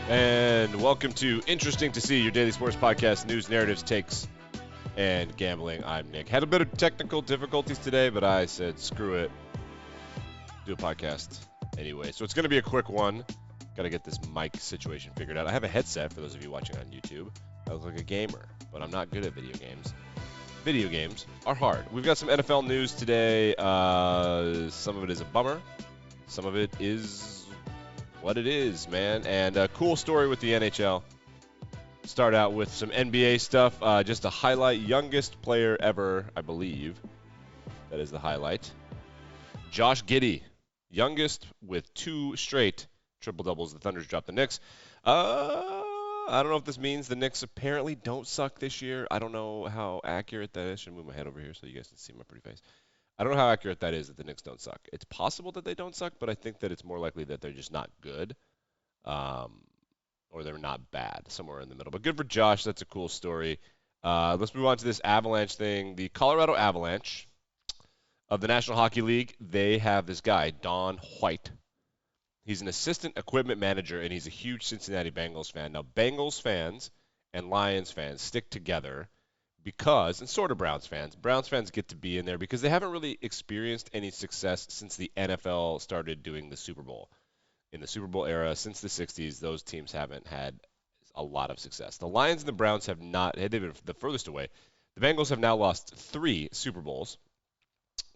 And welcome to Interesting to See, your daily sports podcast, news, narratives, takes, and gambling. I'm Nick. Had a bit of technical difficulties today, but I said, screw it. Do a podcast anyway. So it's going to be a quick one. Got to get this mic situation figured out. I have a headset for those of you watching on YouTube. I look like a gamer, but I'm not good at video games. Video games are hard. We've got some NFL news today. Some of it is a bummer. Some of it is what it is, man. And a cool story with the NHL. Start out with some NBA stuff. Just to highlight, youngest player ever, I believe. That is the highlight. Josh Giddey, youngest with 2 straight triple-doubles. The Thunders dropped the Knicks. I don't know if this means the Knicks apparently don't suck this year. I don't know how accurate that is. I should move my head over here so you guys can see my pretty face. I don't know how accurate that is that the Knicks don't suck. It's possible that they don't suck, but I think that it's more likely that they're just not good, or they're not bad, somewhere in the middle. But good for Josh. That's a cool story. Let's move on to this Avalanche thing. The Colorado Avalanche of the National Hockey League, they have this guy, Don White. He's an assistant equipment manager, and he's a huge Cincinnati Bengals fan. Now, Bengals fans and Lions fans stick together because, and sort of Browns fans get to be in there because they haven't really experienced any success since the NFL started doing the Super Bowl. In the Super Bowl era, since the 60s, those teams haven't had a lot of success. The Lions and the Browns have not, they've been the furthest away. The Bengals have now lost 3 Super Bowls,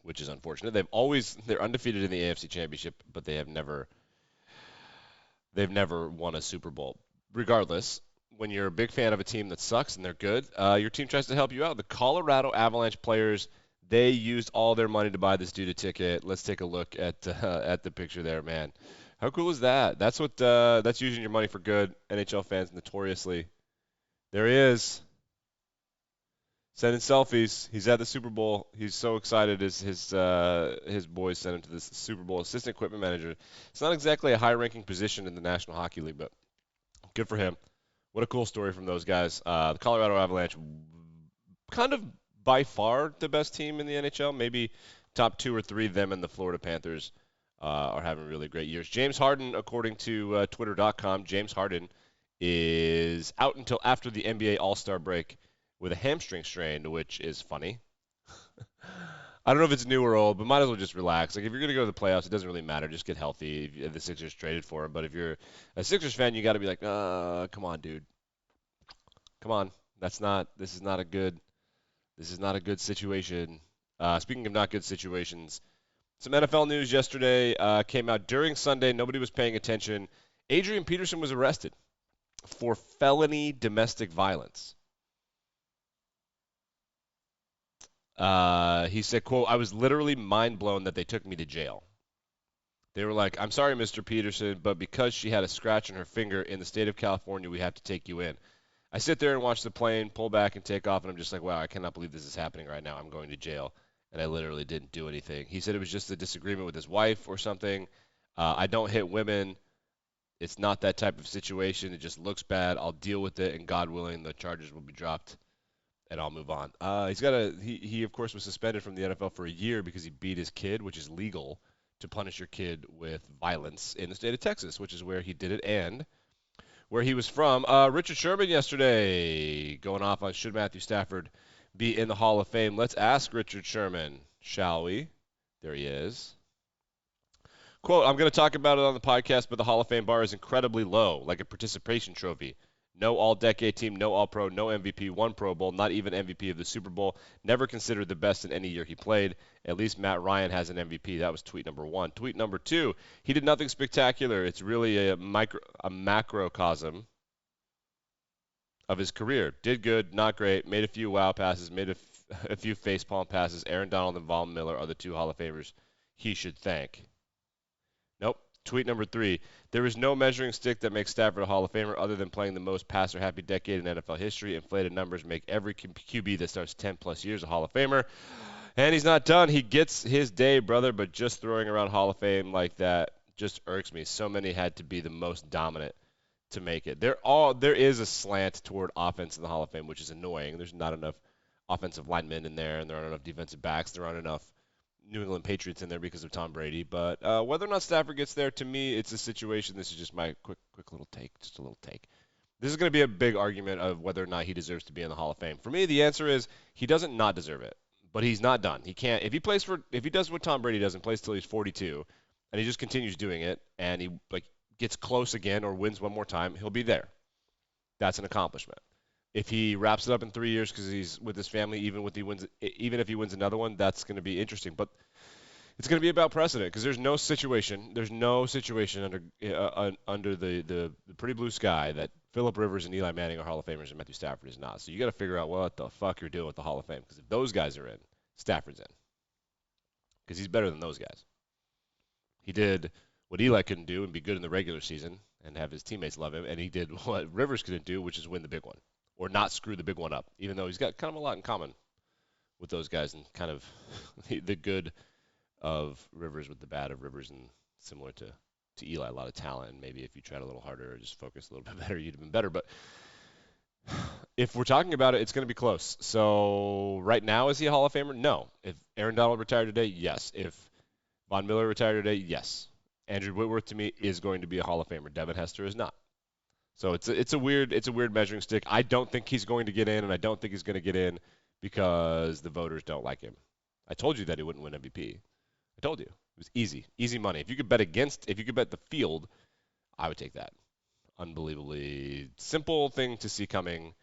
which is unfortunate. They're undefeated in the AFC Championship, but they've never won a Super Bowl. Regardless, when you're a big fan of a team that sucks and they're good, your team tries to help you out. The Colorado Avalanche players, they used all their money to buy this dude a ticket. Let's take a look at the picture there, man. How cool is that? That's using your money for good. NHL fans notoriously. There he is. Sending selfies. He's at the Super Bowl. He's so excited as his boys sent him to this Super Bowl assistant equipment manager. It's not exactly a high-ranking position in the National Hockey League, but good for him. What a cool story from those guys. The Colorado Avalanche, kind of by far the best team in the NHL. Maybe top 2 or 3 of them and the Florida Panthers are having really great years. James Harden, according to Twitter.com, James Harden is out until after the NBA All-Star break with a hamstring strain, which is funny. I don't know if it's new or old, but might as well just relax. Like, if you're going to go to the playoffs, it doesn't really matter. Just get healthy if the Sixers traded for him. But if you're a Sixers fan, you got to be like, come on, dude. Come on. This is not a good situation. Speaking of not good situations, some NFL news yesterday came out during Sunday. Nobody was paying attention. Adrian Peterson was arrested for felony domestic violence. He said, quote, "I was literally mind blown that they took me to jail. They were like, I'm sorry, Mr. Peterson, but because she had a scratch on her finger in the state of California, we have to take you in." I sit there and watch the plane pull back and take off, and I'm just like, wow, I cannot believe this is happening right now. I'm going to jail. And I literally didn't do anything. He said it was just a disagreement with his wife or something. I don't hit women. It's not that type of situation. It just looks bad. I'll deal with it, and God willing, the charges will be dropped. And I'll move on. He of course was suspended from the NFL for a year because he beat his kid, which is legal to punish your kid with violence in the state of Texas, which is where he did it and where he was from. Richard Sherman yesterday going off on should Matthew Stafford be in the Hall of Fame. Let's ask Richard Sherman, shall we? There he is. Quote, "I'm going to talk about it on the podcast, but the Hall of Fame bar is incredibly low, like a participation trophy. No all-decade team, no all-pro, no MVP, 1 Pro Bowl, not even MVP of the Super Bowl. Never considered the best in any year he played. At least Matt Ryan has an MVP." That was tweet number 1. Tweet number 2, "He did nothing spectacular. It's really a macrocosm of his career. Did good, not great, made a few wow passes, made a few facepalm passes. Aaron Donald and Von Miller are the 2 Hall of Famers he should thank." Nope. Tweet number 3, "There is no measuring stick that makes Stafford a Hall of Famer other than playing the most passer-happy decade in NFL history. Inflated numbers make every QB that starts 10-plus years a Hall of Famer." And he's not done. He gets his day, brother, but just throwing around Hall of Fame like that just irks me. So many had to be the most dominant to make it. There is a slant toward offense in the Hall of Fame, which is annoying. There's not enough offensive linemen in there, and there aren't enough defensive backs. There aren't enough New England Patriots in there because of Tom Brady. But whether or not Stafford gets there, to me, it's a situation. This is just my quick little take, just a little take. This is going to be a big argument of whether or not he deserves to be in the Hall of Fame. For me, the answer is he doesn't not deserve it, but he's not done. He can't if he does what Tom Brady does and plays till he's 42, and he just continues doing it, and he gets close again or wins one more time, he'll be there. That's an accomplishment. If he wraps it up in 3 years because he's with his family, even if he wins another one, that's going to be interesting. But it's going to be about precedent because there's no situation under the pretty blue sky that Phillip Rivers and Eli Manning are Hall of Famers and Matthew Stafford is not. So you got to figure out what the fuck you're doing with the Hall of Fame because if those guys are in, Stafford's in because he's better than those guys. He did what Eli couldn't do and be good in the regular season and have his teammates love him, and he did what Rivers couldn't do, which is win the big one or not screw the big one up, even though he's got kind of a lot in common with those guys and kind of the good of Rivers with the bad of Rivers, and similar to Eli, a lot of talent. And maybe if you tried a little harder or just focus a little bit better, you'd have been better. But if we're talking about it, it's going to be close. So right now, is he a Hall of Famer? No. If Aaron Donald retired today, yes. If Von Miller retired today, yes. Andrew Whitworth to me is going to be a Hall of Famer. Devin Hester is not. So it's a weird measuring stick. I don't think he's going to get in, and I don't think he's going to get in because the voters don't like him. I told you that he wouldn't win MVP. I told you. It was easy money. If you could bet the field, I would take that. Unbelievably simple thing to see coming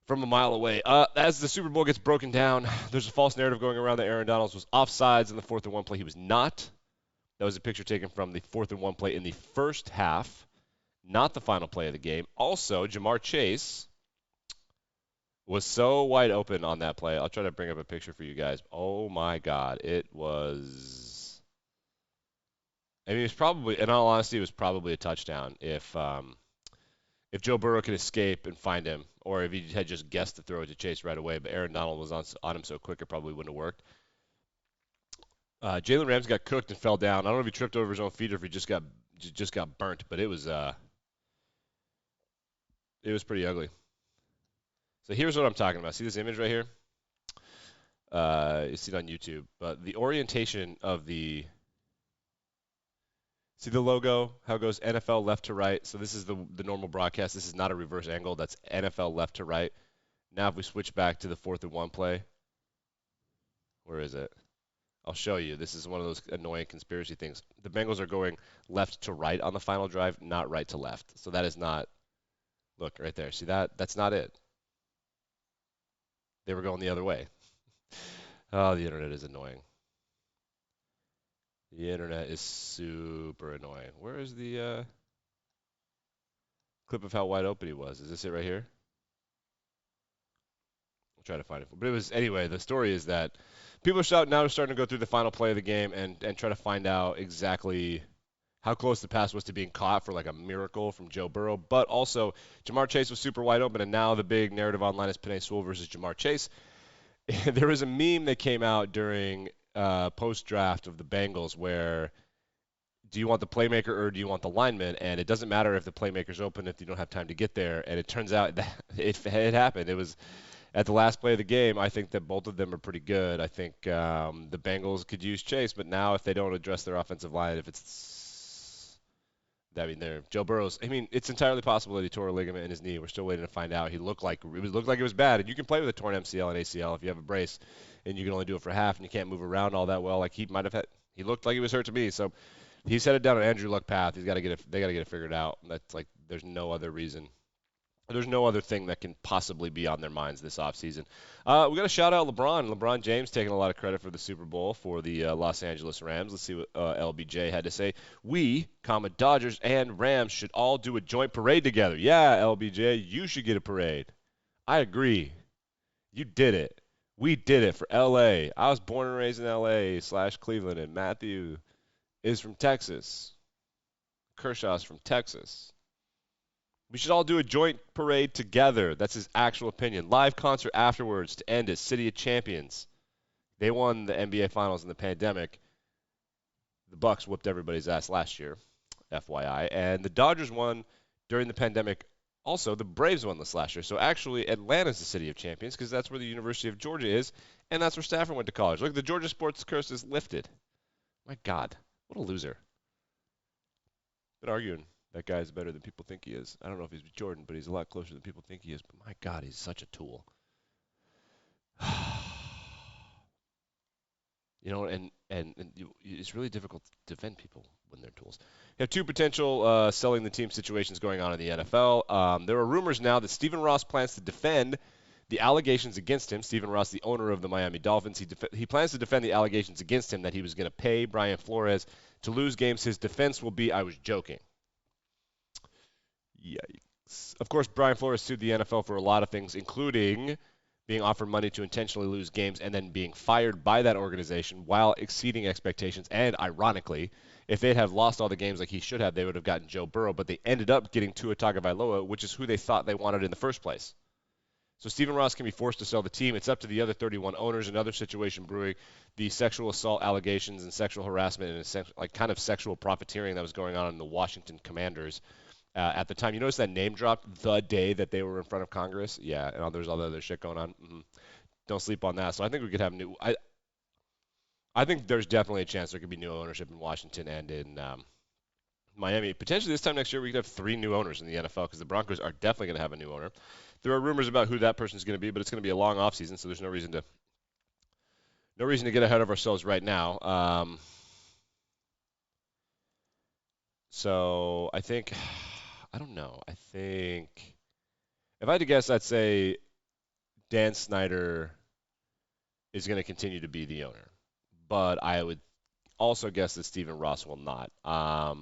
from a mile away. As the Super Bowl gets broken down, there's a false narrative going around that Aaron Donald was offsides in the 4th and 1 play. He was not. That was a picture taken from the 4th and 1 play in the first half, not the final play of the game. Also, Jamar Chase was so wide open on that play. I'll try to bring up a picture for you guys. Oh my God, it was. I mean, it's probably, in all honesty, it was probably a touchdown if Joe Burrow could escape and find him, or if he had just guessed to throw it to Chase right away. But Aaron Donald was on him so quick it probably wouldn't have worked. Jalen Ramsey got cooked and fell down. I don't know if he tripped over his own feet or if he just got burnt, but it was pretty ugly. So here's what I'm talking about. See this image right here? You see it on YouTube. But the orientation of see the logo, how it goes NFL left to right. So this is the normal broadcast. This is not a reverse angle. That's NFL left to right. Now if we switch back to the 4th and 1 play, where is it? I'll show you. This is one of those annoying conspiracy things. The Bengals are going left to right on the final drive, not right to left. So that is not, look right there. See that? That's not it. They were going the other way. Oh, the internet is annoying. The internet is super annoying. Where is the clip of how wide open he was? Is this it right here? I'll try to find it. But it was, anyway, the story is that people are now starting to go through the final play of the game and try to find out exactly how close the pass was to being caught for like a miracle from Joe Burrow. But also, Jamar Chase was super wide open, and now the big narrative online is Penei Sewell versus Jamar Chase. There was a meme that came out during post-draft of the Bengals where do you want the playmaker or do you want the lineman? And it doesn't matter if the playmaker's open if you don't have time to get there. And it turns out that it happened. It was at the last play of the game. I think that both of them are pretty good. I think the Bengals could use Chase, but now if they don't address their offensive line, Joe Burrow's. I mean, it's entirely possible that he tore a ligament in his knee. We're still waiting to find out. He looked like it was bad. And you can play with a torn MCL and ACL if you have a brace, and you can only do it for half, and you can't move around all that well. Like he might have had. He looked like he was hurt to me. So he's headed down an Andrew Luck path. They got to get it figured out. That's like there's no other reason. There's no other thing that can possibly be on their minds this offseason. We got to shout out LeBron. LeBron James taking a lot of credit for the Super Bowl for the Los Angeles Rams. Let's see what LBJ had to say. We, Dodgers and Rams should all do a joint parade together. Yeah, LBJ, you should get a parade. I agree. You did it. We did it for L.A. I was born and raised in L.A./Cleveland, and Matthew is from Texas. Kershaw's from Texas. We should all do a joint parade together. That's his actual opinion. Live concert afterwards to end it. City of Champions. They won the NBA Finals in the pandemic. The Bucks whooped everybody's ass last year, FYI. And the Dodgers won during the pandemic Also, the Braves won this last year. So actually, Atlanta's the city of champions because that's where the University of Georgia is, and that's where Stafford went to college. Look, the Georgia sports curse is lifted. My God, what a loser. Been arguing that guy's better than people think he is. I don't know if he's Jordan, but he's a lot closer than people think he is. But my God, he's such a tool. It's really difficult to defend people when they're tools. We have two potential selling the team situations going on in the NFL. There are rumors now that Stephen Ross plans to defend the allegations against him. Stephen Ross, the owner of the Miami Dolphins, he plans to defend the allegations against him that he was going to pay Brian Flores to lose games. His defense will be, "I was joking." Yikes. Of course, Brian Flores sued the NFL for a lot of things, including being offered money to intentionally lose games and then being fired by that organization while exceeding expectations. And ironically, if they'd have lost all the games like he should have, they would have gotten Joe Burrow, but they ended up getting Tua Tagovailoa, which is who they thought they wanted in the first place. So Stephen Ross can be forced to sell the team. It's up to the other 31 owners. Another situation brewing: the sexual assault allegations and sexual harassment and kind of sexual profiteering that was going on in the Washington Commanders. At the time, you notice that name dropped the day that they were in front of Congress? Yeah, and there's all the other shit going on. Don't sleep on that. So I think we could have new. I think there's definitely a chance there could be new ownership in Washington and in Miami. Potentially this time next year we could have 3 new owners in the NFL because the Broncos are definitely going to have a new owner. There are rumors about who that person is going to be, but it's going to be a long offseason, so there's no reason to get ahead of ourselves right now. So I think. I don't know. I think if I had to guess, I'd say Dan Snyder is going to continue to be the owner. But I would also guess that Stephen Ross will not. I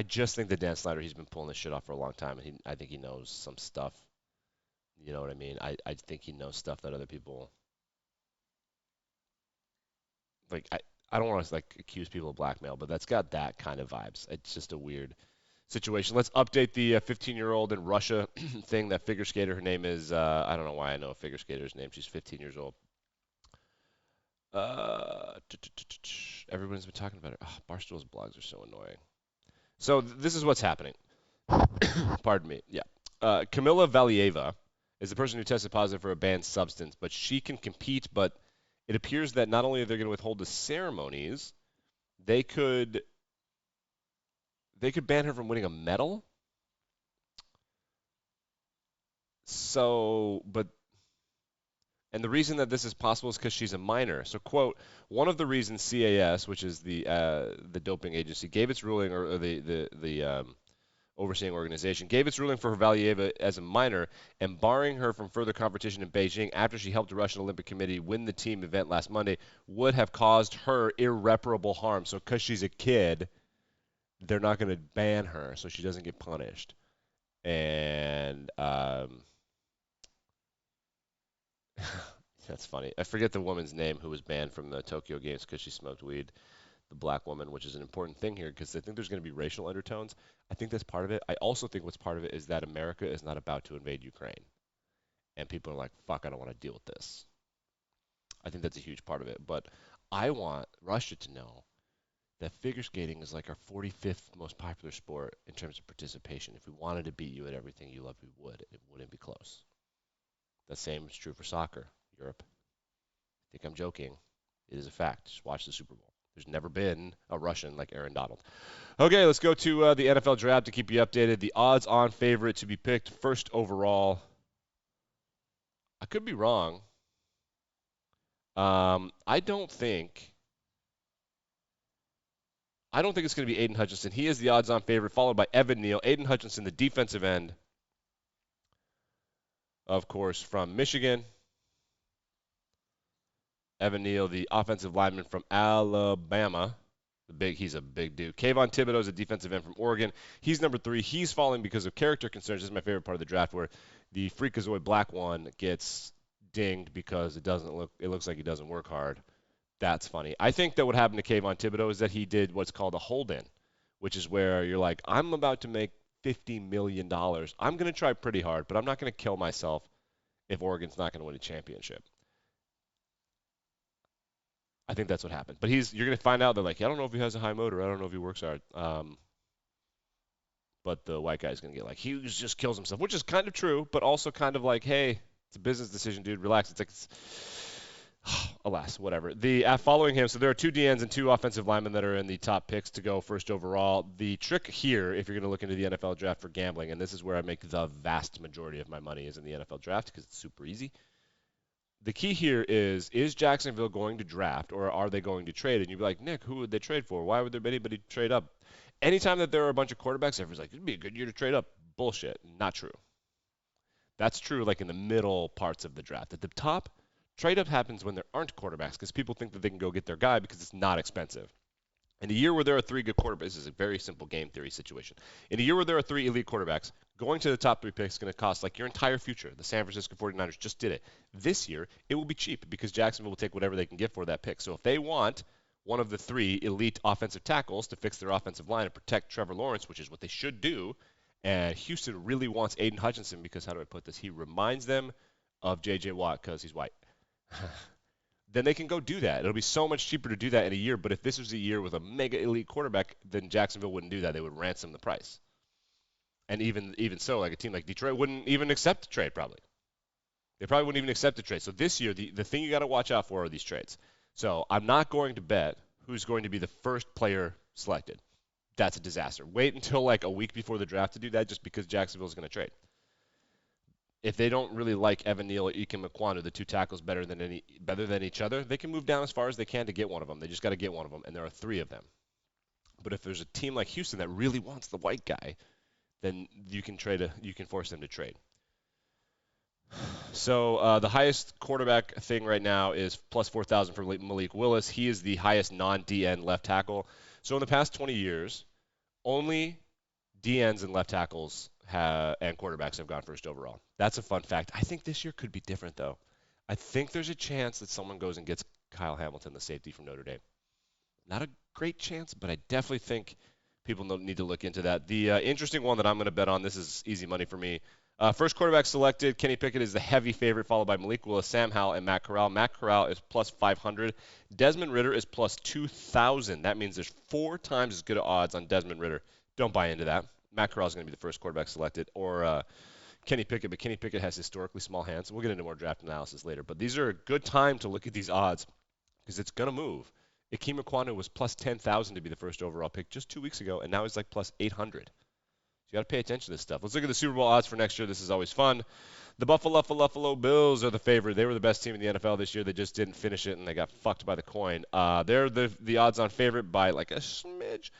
just think that Dan Snyder, he's been pulling this shit off for a long time, and I think he knows some stuff. You know what I mean? I think he knows stuff that other people like. I don't want to like accuse people of blackmail, but that's got that kind of vibes. It's just a weird situation. Let's update the 15-year-old in Russia thing. That figure skater, her name is, I don't know why I know a figure skater's name. She's 15 years old. Everyone's been talking about it. Oh, Barstool's blogs are so annoying. So this is what's happening. Pardon me. Yeah. Kamila Valieva is the person who tested positive for a banned substance, but she can compete. But it appears that not only are they going to withhold the ceremonies, they could ban her from winning a medal. And the reason that this is possible is because she's a minor. So, quote, one of the reasons CAS, which is the doping agency, gave its ruling, or the overseeing organization, gave its ruling for Valieva as a minor and barring her from further competition in Beijing after she helped the Russian Olympic Committee win the team event last Monday would have caused her irreparable harm. So, because she's a kid, they're not going to ban her so she doesn't get punished. And that's funny. I forget the woman's name who was banned from the Tokyo Games because she smoked weed. The black woman, which is an important thing here because I think there's going to be racial undertones. I think that's part of it. I also think what's part of it is that America is not about to invade Ukraine. And people are like, fuck, I don't want to deal with this. I think that's a huge part of it. But I want Russia to know that figure skating is like our 45th most popular sport in terms of participation. If we wanted to beat you at everything you love, we would. It wouldn't be close. The same is true for soccer, Europe. I think I'm joking. It is a fact. Just watch the Super Bowl. There's never been a Russian like Aaron Donald. Okay, let's go to the NFL draft to keep you updated. The odds-on favorite to be picked first overall. I could be wrong. I don't think it's going to be Aiden Hutchinson. He is the odds-on favorite, followed by Evan Neal. Aiden Hutchinson, the defensive end, of course, from Michigan. Evan Neal, the offensive lineman from Alabama. He's a big dude. Kayvon Thibodeau is a defensive end from Oregon. He's number 3. He's falling because of character concerns. This is my favorite part of the draft, where the freakazoid black one gets dinged because it looks like he doesn't work hard. That's funny. I think that what happened to Kayvon Thibodeau is that he did what's called a hold-in, which is where you're like, I'm about to make $50 million. I'm going to try pretty hard, but I'm not going to kill myself if Oregon's not going to win a championship. I think that's what happened. But you're going to find out that, like, I don't know if he has a high motor. I don't know if he works hard. But the white guy's going to get, like, he just kills himself, which is kind of true, but also kind of like, hey, it's a business decision, dude. Relax. It's like, alas, whatever. Following him, so there are 2 DNs and 2 offensive linemen that are in the top picks to go first overall. The trick here, if you're going to look into the NFL draft for gambling, and this is where I make the vast majority of my money is in the NFL draft because it's super easy. The key here is Jacksonville going to draft or are they going to trade? And you'd be like, Nick, who would they trade for? Why would there be anybody trade up? Anytime that there are a bunch of quarterbacks, everyone's like, it'd be a good year to trade up. Bullshit. Not true. That's true like in the middle parts of the draft. At the top, trade up happens when there aren't quarterbacks because people think that they can go get their guy because it's not expensive. In a year where there are 3 good quarterbacks, this is a very simple game theory situation. In a year where there are 3 elite quarterbacks, going to the top 3 picks is going to cost like your entire future. The San Francisco 49ers just did it. This year, it will be cheap because Jacksonville will take whatever they can get for that pick. So if they want one of the 3 elite offensive tackles to fix their offensive line and protect Trevor Lawrence, which is what they should do, and Houston really wants Aiden Hutchinson because, how do I put this? He reminds them of J.J. Watt because he's white. Then they can go do that. It'll be so much cheaper to do that in a year. But if this was a year with a mega elite quarterback, then Jacksonville wouldn't do that. They would ransom the price. And even so, like a team like Detroit wouldn't even accept a trade probably. They probably wouldn't even accept a trade. So this year, the thing you got to watch out for are these trades. So I'm not going to bet who's going to be the first player selected. That's a disaster. Wait until like a week before the draft to do that just because Jacksonville's going to trade. If they don't really like Evan Neal or Ikem Ekwonu, the 2 tackles better than each other, they can move down as far as they can to get one of them. They just got to get one of them, and there are 3 of them. But if there's a team like Houston that really wants the white guy, then you can force them to trade. So the highest quarterback thing right now is plus 4,000 for Malik Willis. He is the highest non-DN left tackle. So in the past 20 years, only DNs and left tackles and quarterbacks have gone first overall. That's a fun fact. I think this year could be different, though. I think there's a chance that someone goes and gets Kyle Hamilton, the safety from Notre Dame. Not a great chance, but I definitely think people need to look into that. The interesting one that I'm going to bet on, this is easy money for me. First quarterback selected, Kenny Pickett is the heavy favorite, followed by Malik Willis, Sam Howell, and Matt Corral. Matt Corral is plus 500. Desmond Ridder is plus 2,000. That means there's 4 times as good odds on Desmond Ridder. Don't buy into that. Matt Corral is going to be the first quarterback selected, or Kenny Pickett, but Kenny Pickett has historically small hands. We'll get into more draft analysis later, but these are a good time to look at these odds because it's going to move. Ikem Ekwonu was plus 10,000 to be the first overall pick just 2 weeks ago, and now he's like plus 800. So you got to pay attention to this stuff. Let's look at the Super Bowl odds for next year. This is always fun. The Buffalo Bills are the favorite. They were the best team in the NFL this year. They just didn't finish it, and they got fucked by the coin. They're the odds-on favorite by like a smidge.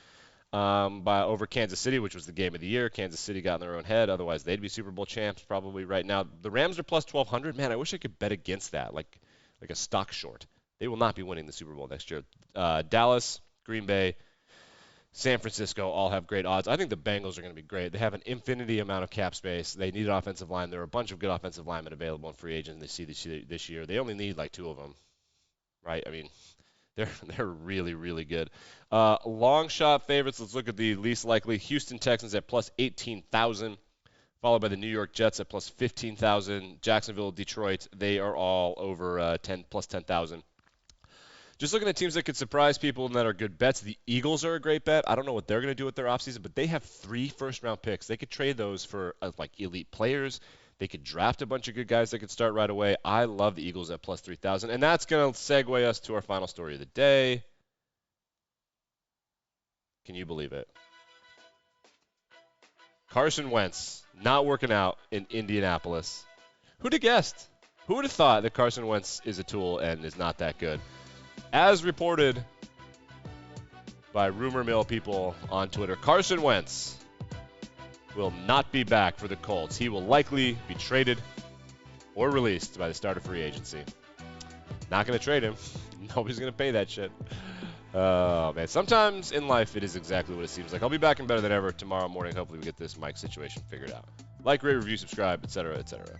Over Kansas City, which was the game of the year. Kansas City got in their own head. Otherwise, they'd be Super Bowl champs probably right now. The Rams are plus 1,200. Man, I wish I could bet against that, like a stock short. They will not be winning the Super Bowl next year. Dallas, Green Bay, San Francisco all have great odds. I think the Bengals are going to be great. They have an infinity amount of cap space. They need an offensive line. There are a bunch of good offensive linemen available in free agents they see this year. They only need like 2 of them, right? I mean, they're really, really good. Long shot favorites, let's look at the least likely. Houston Texans at plus 18,000, followed by the New York Jets at plus 15,000. Jacksonville, Detroit, they are all over plus 10,000. Just looking at teams that could surprise people and that are good bets, the Eagles are a great bet. I don't know what they're going to do with their offseason, but they have 3 first-round picks. They could trade those for like elite players. They could draft a bunch of good guys that could start right away. I love the Eagles at plus 3,000. And that's going to segue us to our final story of the day. Can you believe it? Carson Wentz not working out in Indianapolis. Who'd have guessed? Who would have thought that Carson Wentz is a tool and is not that good? As reported by rumor mill people on Twitter, Carson Wentz will not be back for the Colts. He will likely be traded or released by the start of free agency. Not going to trade him. Nobody's going to pay that shit. Oh, man. Sometimes in life it is exactly what it seems like. I'll be back and better than ever tomorrow morning. Hopefully we get this mic situation figured out. Like, rate, review, subscribe, etc., etc.